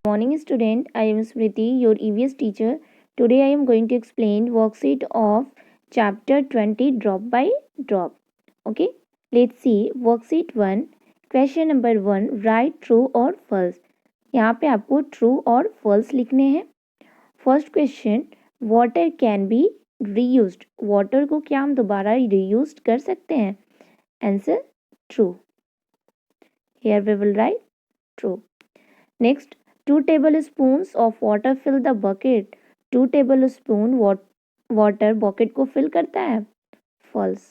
Morning student, I am Smriti, your EVS teacher. Today I am going to explain worksheet of chapter 20 drop by drop. Okay, let's see worksheet 1. Question number 1, write true or false. यहाँ पे आपको true और false लिखने हैं. First question, water can be reused. Water को क्या हम दोबारा reused कर सकते हैं? Answer, true. Here we will write true. Next, 2 tablespoons of water fill the bucket. 2 tablespoon water bucket को fill करता है. False.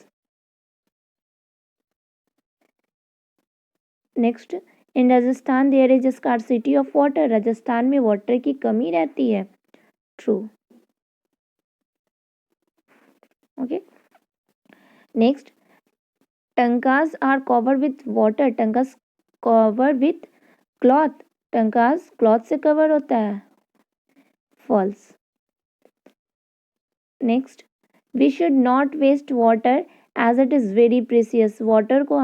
Next, in Rajasthan there is a scarcity of water. Rajasthan में water की कमी रहती है. True. Okay. Next, tankas are covered with water. Tankas covered with cloth. Tankas cloth से cover होता है. False. Next, we should not waste water as it is very precious. Water को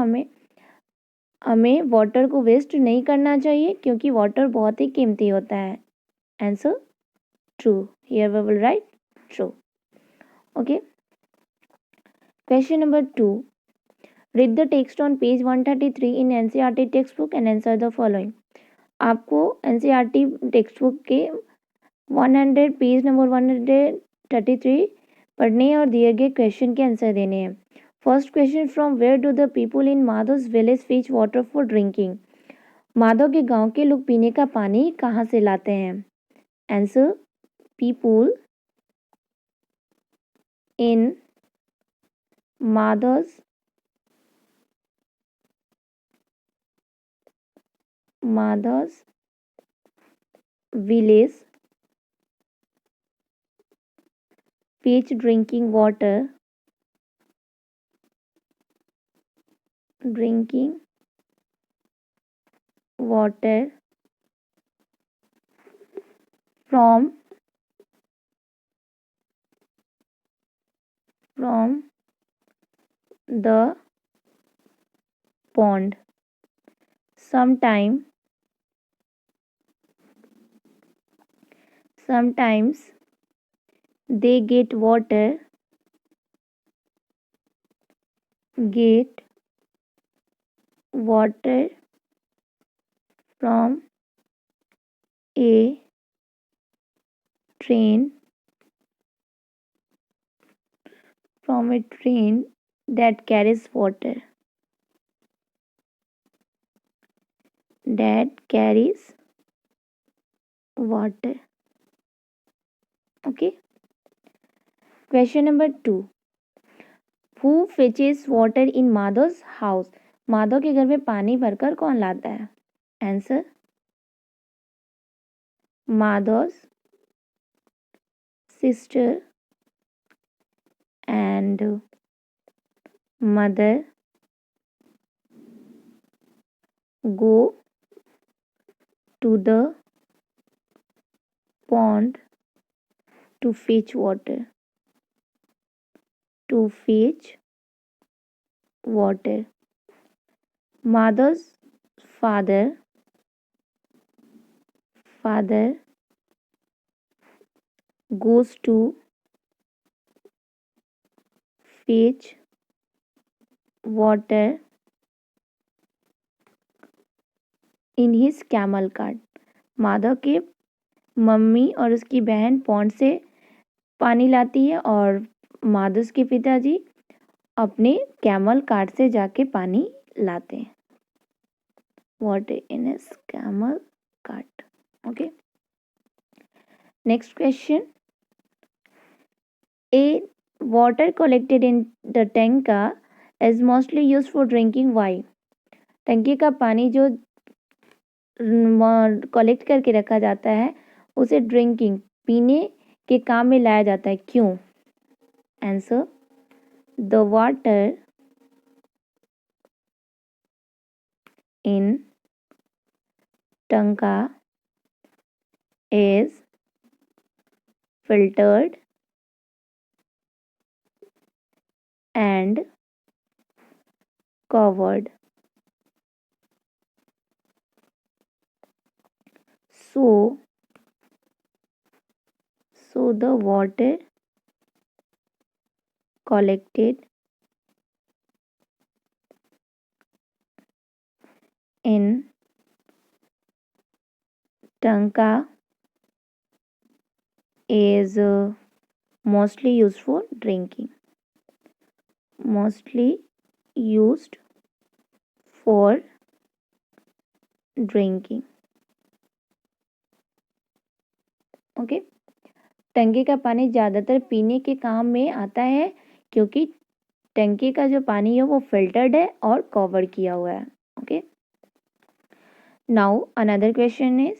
हमें वाटर को वेस्ट नहीं करना चाहिए क्योंकि वाटर बहुत ही कीमती होता है. Answer true. Here we will write true. Okay. Question number 2. Read the text on page 133 in NCERT text book and answer the following. आपको एनसीईआरटी टेक्स्ट बुक के 100 पेज नंबर 133 पढ़ने और दिए गए क्वेश्चन के आंसर देने हैं. First question, from where do the people in Madho's village fetch water for drinking. Madhav के गांव के लोग पीने का पानी कहाँ से लाते हैं? Answer, people in Madho's village fetch drinking water from the pond. Sometimes they get water from a train that carries water. Okay. Question number 2. Who fetches water in Madhav's house? Madhav के घर में पानी भरकर कौन लाता है? Answer, Madhav's sister and mother go to the pond to fetch water. Madhav's father goes to fetch water in his camel cart. Madhav के mummy और उसकी बहन पॉन्ड से पानी लाती है और माधव के पिताजी अपने कैमल कार्ट से जाके पानी लाते हैं. Water in his camel cart. Okay. Next question. A water collected in the tanka is mostly use for drinking. Why. टंकी का पानी जो कलेक्ट करके रखा जाता है उसे ड्रिंकिंग पीने के काम में लाया जाता है. क्यों? आंसर, द वाटर इन टंका is filtered and covered So the water collected in tanka is mostly used for drinking. Mostly used for drinking. Okay, टंकी का पानी ज़्यादातर पीने के काम में आता है क्योंकि टंकी का जो पानी है वो फिल्टर्ड है और कवर किया हुआ है. Okay, now another question is,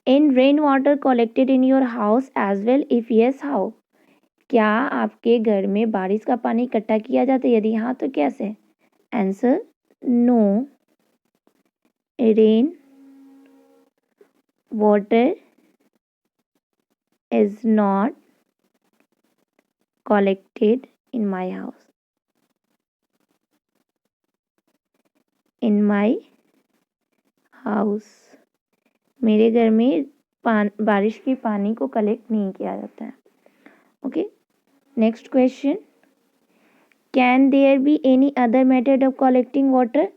in rain water collected in your house as well, if yes how. क्या आपके घर में बारिश का पानी इकट्ठा किया जाता है? यदि हाँ तो कैसे? Answer, no, rain water is not collected in my house. In my house, मेरे घर में बारिश के पानी को कलेक्ट नहीं किया जाता है. Okay, next question, can there be any other method of collecting water?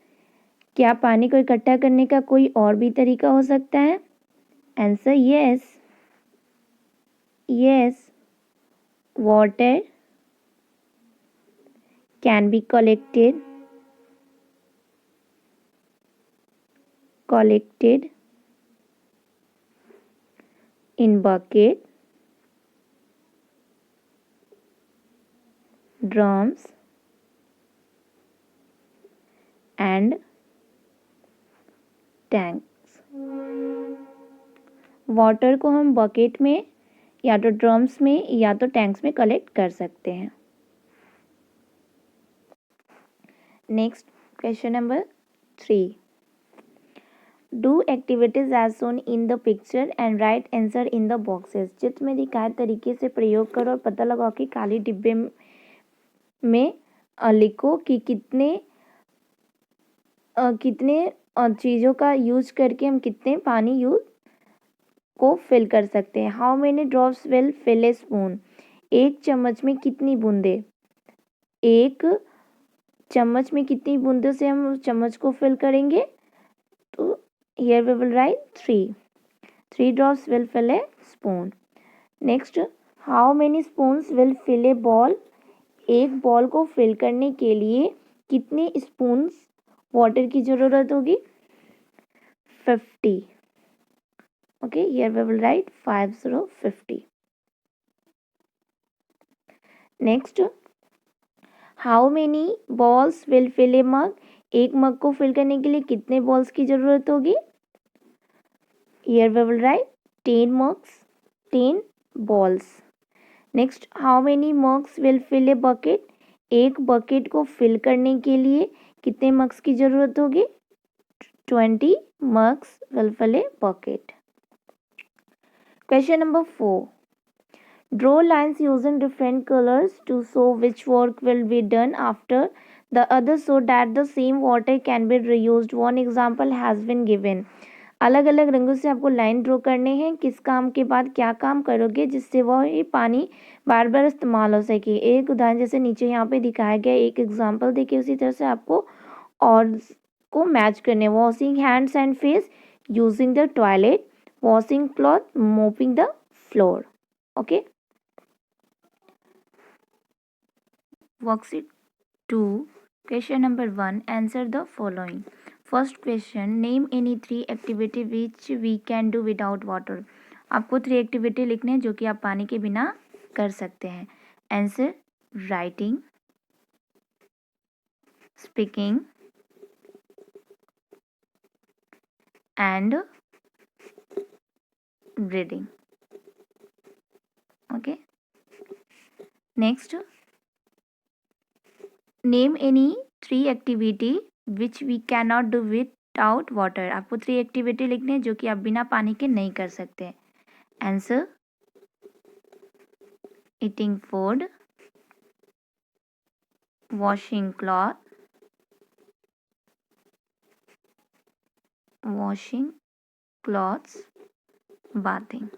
क्या पानी को इकट्ठा करने का कोई और भी तरीका हो सकता है? Answer, yes, water can be collected in bucket, drums and tanks. Water को हम बकेट में या तो ड्रम्स में या तो टैंक्स में कलेक्ट कर सकते हैं. Next question number 3, do activities as shown in the picture and write answer in the boxes. चित्र में दिखाए तरीके से प्रयोग करो और पता लगाओ कि खाली डिब्बे में लिखो कि कितने चीज़ों का यूज करके हम कितने पानी यूज को फिल कर सकते हैं. How many drops will fill a spoon. एक चम्मच में कितनी बूंदे, एक चम्मच में कितनी बूंदों से हम उस चम्मच को फिल करेंगे? तो here we will write 3 drops will fill a spoon. Next, how many spoons will fill a ball. एक बॉल को फिल करने के लिए कितने स्पून्स वाटर की जरूरत होगी? 50. Okay, here we will write 50. Next, how many balls will fill a mug. एक मग को फिल करने के लिए कितने बॉल्स की जरूरत होगी? Here we will write 10 mugs, 10 balls. Next, how many mugs will fill a bucket. एक बकेट को फिल करने के लिए कितने मग्स की जरूरत होगी? 20 mugs will fill a bucket. Question number 4. Draw lines using different colors to show which work will be done after the other so that the same water can be reused. One example has been given. अलग अलग रंगों से आपको line draw करने हैं, किस काम के बाद क्या काम करोगे जिससे वह ये पानी बार बार इस्तेमाल हो सके. एक उदाहरण जैसे नीचे यहाँ पे दिखाया गया, एक एग्जाम्पल देखिए, उसी तरह से आपको और को मैच करने. Washing hands and face, using the toilet, washing cloth, mopping the floor. Okay, worksheet 2, question number 1, answer the following. First question, name any 3 activity which we can do without water. आपको 3 activity लिखने हैं जो कि आप पानी के बिना कर सकते हैं. Answer, writing, speaking and reading. Okay, next, name any 3 activity which we cannot do without water. आपको 3 एक्टिविटी लिखने हैं जो कि आप बिना पानी के नहीं कर सकते. Answer, eating food, washing clothes bathing.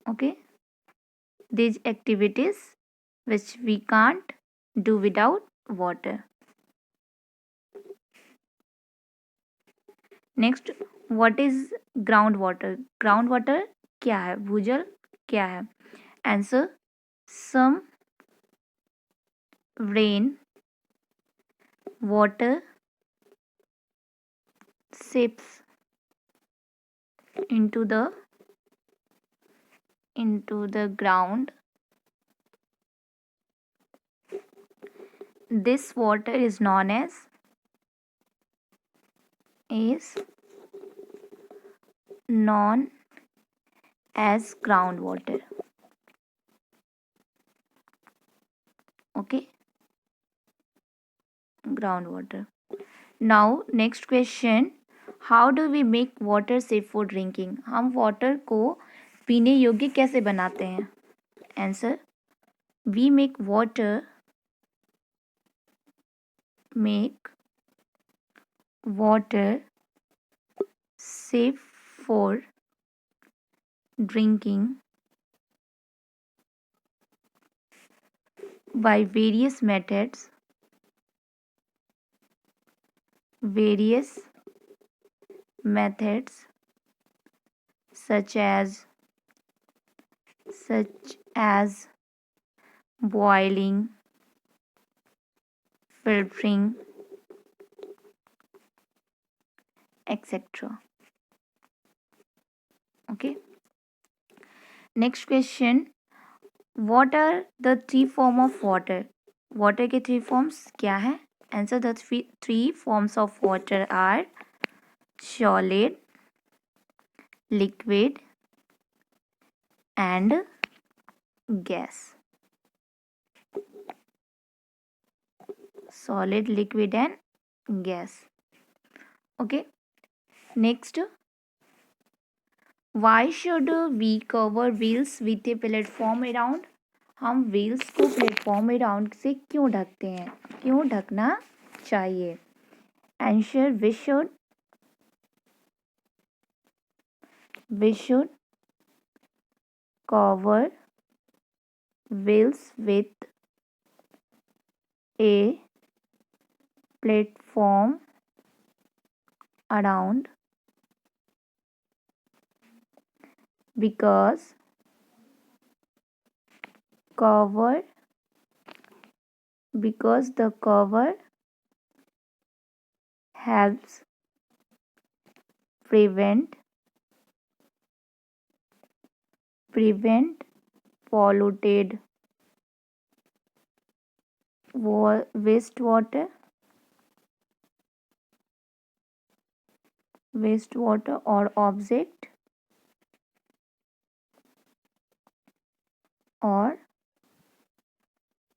Okay, these activities which we can't do without water. Next, what is ground water? Ground water क्या है? भूजल क्या है? Answer, some rain water seeps into the ground. This water is known as groundwater. Okay, groundwater. Now next question, how do we make water safe for drinking? हम water को पीने योग्य कैसे बनाते हैं? Answer, we make water safe for drinking by various methods such as boiling, filtering, etc. Okay, next question, what are the three form of water? Water के three forms क्या है? Answer, the three forms of water are solid, liquid and gas. Solid, liquid and gas. Okay, next, why should we cover wheels with a platform around? हम wheels को platform around से क्यों ढकते हैं? क्यों ढकना चाहिए? Answer, we should cover wheels with a platform around because the cover helps prevent polluted wastewater or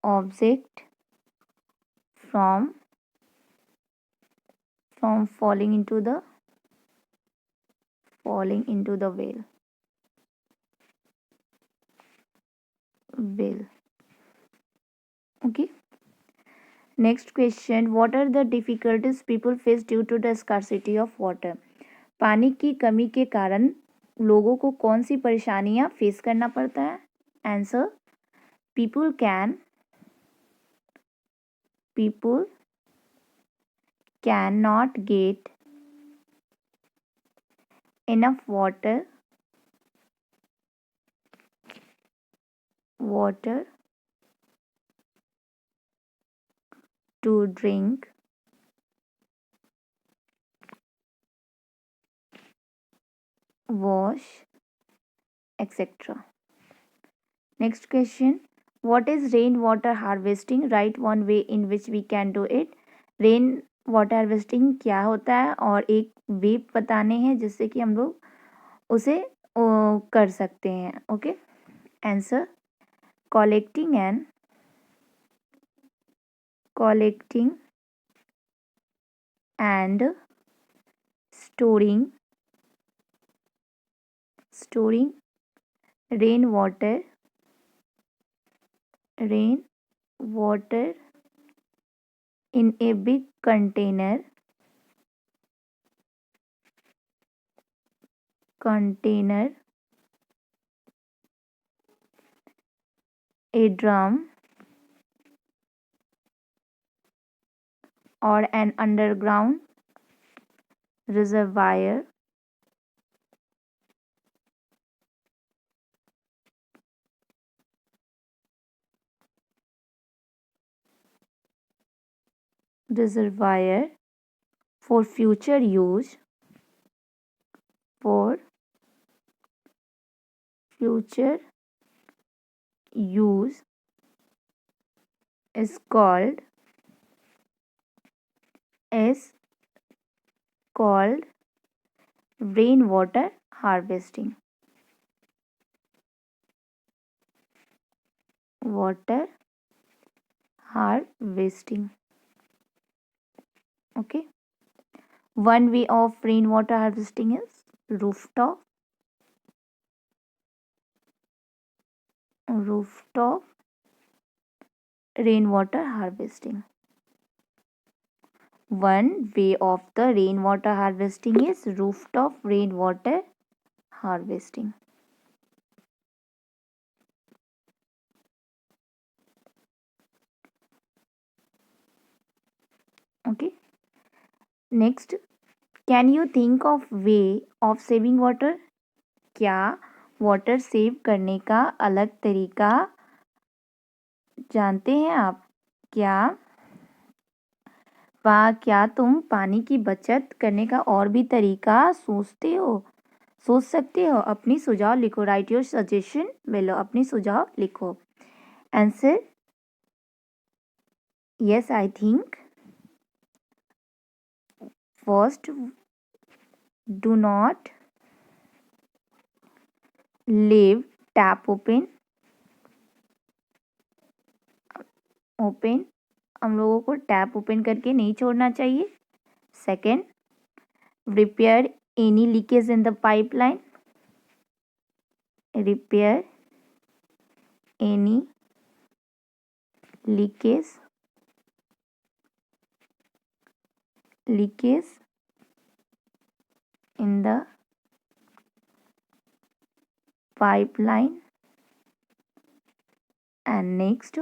object from falling into the well. Okay, next question, what are the difficulties people face due to the scarcity of water? पानी की कमी के कारण लोगों को कौन सी परेशानियां face करना पड़ता है? Answer, people cannot get enough water to drink, wash, etc. Next question, what is rainwater harvesting? Write one way in which we can do it. Rain water harvesting क्या होता है और एक वे बताने हैं जिससे कि हम लोग उसे कर सकते हैं. Okay, answer, collecting and storing rainwater in a big container container, a drum, or an underground reservoir. Reservoir for future use. For future use is called rainwater harvesting. Water harvesting. Okay. One way of rainwater harvesting is rooftop rainwater harvesting. One way of the rainwater harvesting is rooftop rainwater harvesting. Okay. Next, can you think of way of saving water? क्या water save करने का अलग तरीका जानते हैं आप? क्या तुम पानी की बचत करने का और भी तरीका सोच सकते हो? अपनी सुझाव लिखो. Right your suggestion below. अपनी सुझाव लिखो. Answer yes, I think first, do not leave tap open. हम लोगों को टैप ओपन करके नहीं छोड़ना चाहिए. Second, repair any leakage in the pipeline. Repair any leakage in the pipeline. And next,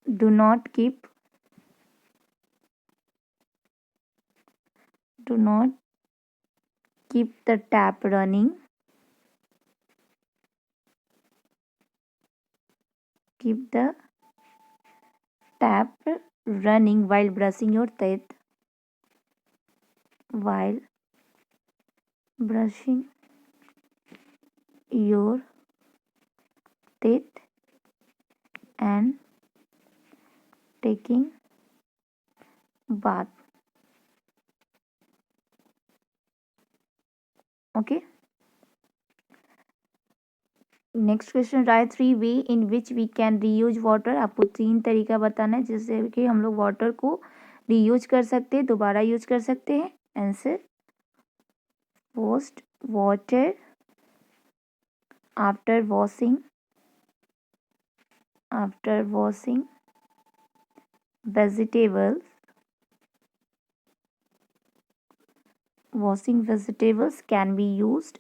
do not keep the tap running. Keep the tap running while brushing your teeth. While brushing your teeth and taking bath. Okay. Next question, write 3 way in which we can reuse water. आपको 3 तरीका बताना है जिससे कि हम लोग water को reuse कर सकते हैं, दोबारा यूज कर सकते हैं. Answer, first, water after washing vegetables. Washing vegetables can be used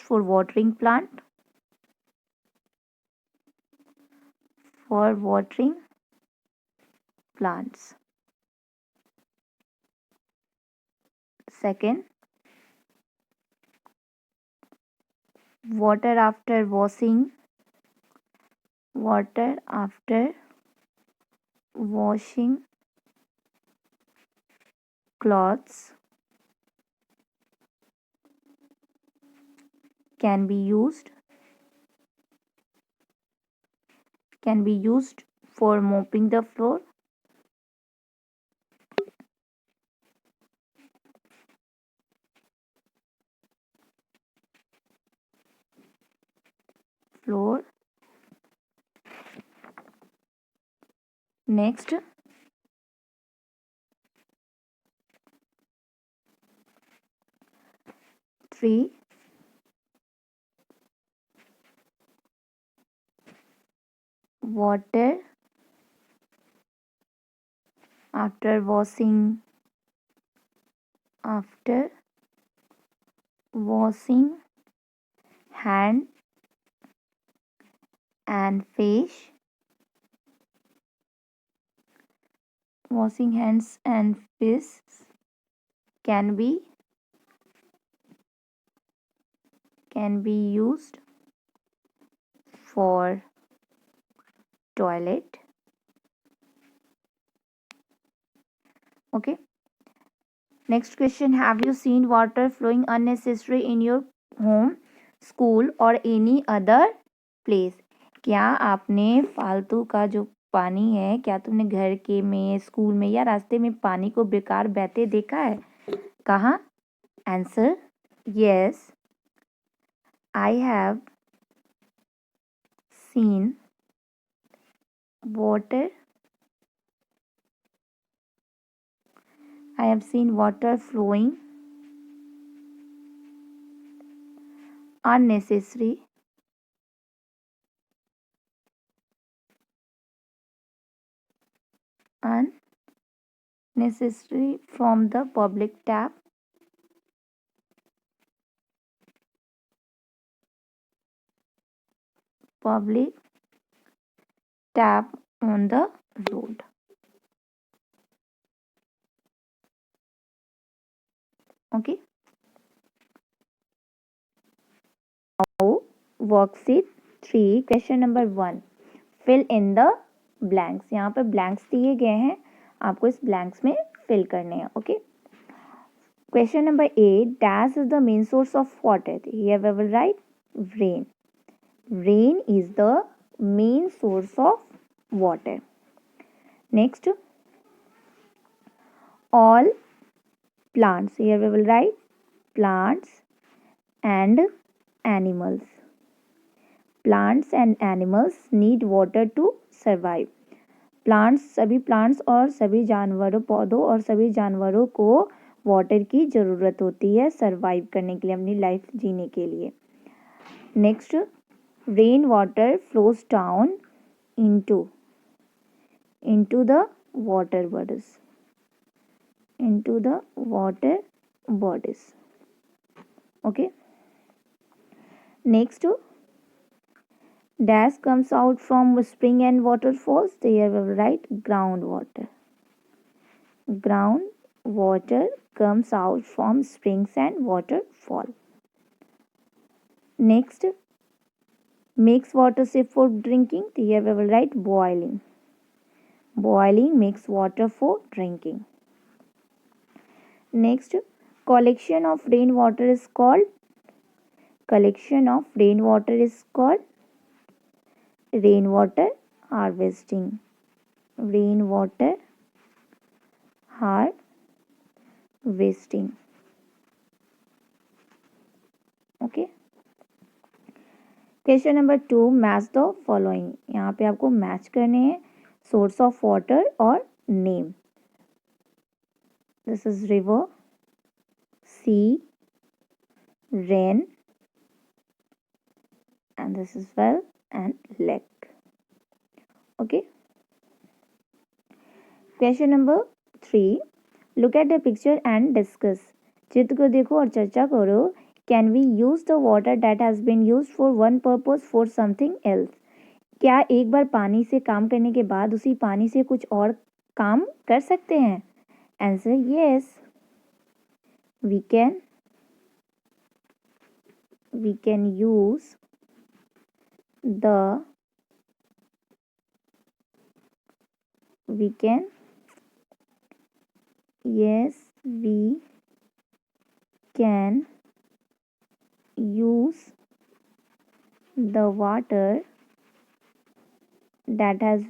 for watering plants. Second, water after washing clothes can be used for mopping the floor. Next, 3, water after washing hand and face, washing hands and face can be used for toilet. Okay, next question, have you seen water flowing unnecessary in your home, school or any other place? क्या आपने फालतू का जो पानी है, क्या तुमने घर के में, स्कूल में या रास्ते में पानी को बेकार बहते देखा है? कहाँ? Answer, yes, I have seen water flowing unnecessary from the public tap on the road. Okay, now worksheet 3 question number 1, fill in the blanks. यहाँ पे blanks दिए गए हैं, आपको इस blanks में fill करने हैं. Okay, question number 8, dash is the main source of water. Here we will write rain. Rain is the main source of water. Next, all plants. Here we will write plants and animals. Plants and animals need water to survive. सभी plants और सभी जानवरों, पौधों और सभी जानवरों को water की ज़रूरत होती है सर्वाइव करने के लिए, अपनी लाइफ जीने के लिए. Next, rain water flows down into the water bodies. Okay, next, dash comes out from spring and waterfalls. Here we will write groundwater. Groundwater comes out from springs and waterfall. Next, makes water safe for drinking. Here we will write boiling. Boiling makes water for drinking. Next, collection of rainwater is called rainwater harvesting. Okay. Question number 2, match the following. यहाँ पे आपको match करने हैं source of water और name. This is river, sea, rain, and this is well and lake. Okay, question number 3, look at the picture and discuss. चित्र को देखो और चर्चा करो. Can we use the water that has been used for one purpose for something else? क्या एक बार पानी से काम करने के बाद उसी पानी से कुछ और काम कर सकते हैं? Answer, yes, we can use the water that has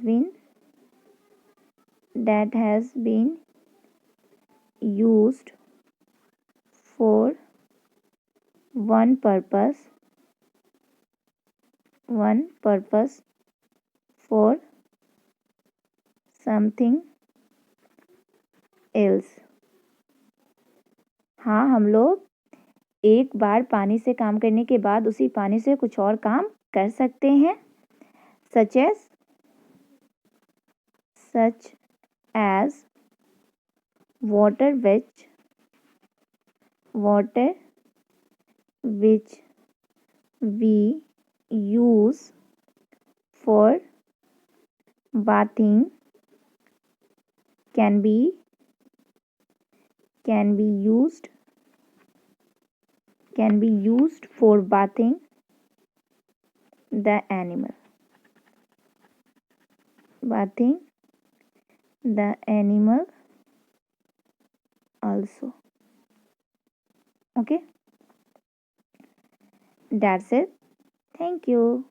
been used for one purpose for something else. हाँ, हम लोग एक बार पानी से काम करने के बाद उसी पानी से कुछ और काम कर सकते हैं. such as water which we use for bathing can be used for the animal bathing the animal also. Okay, that's it. Thank you.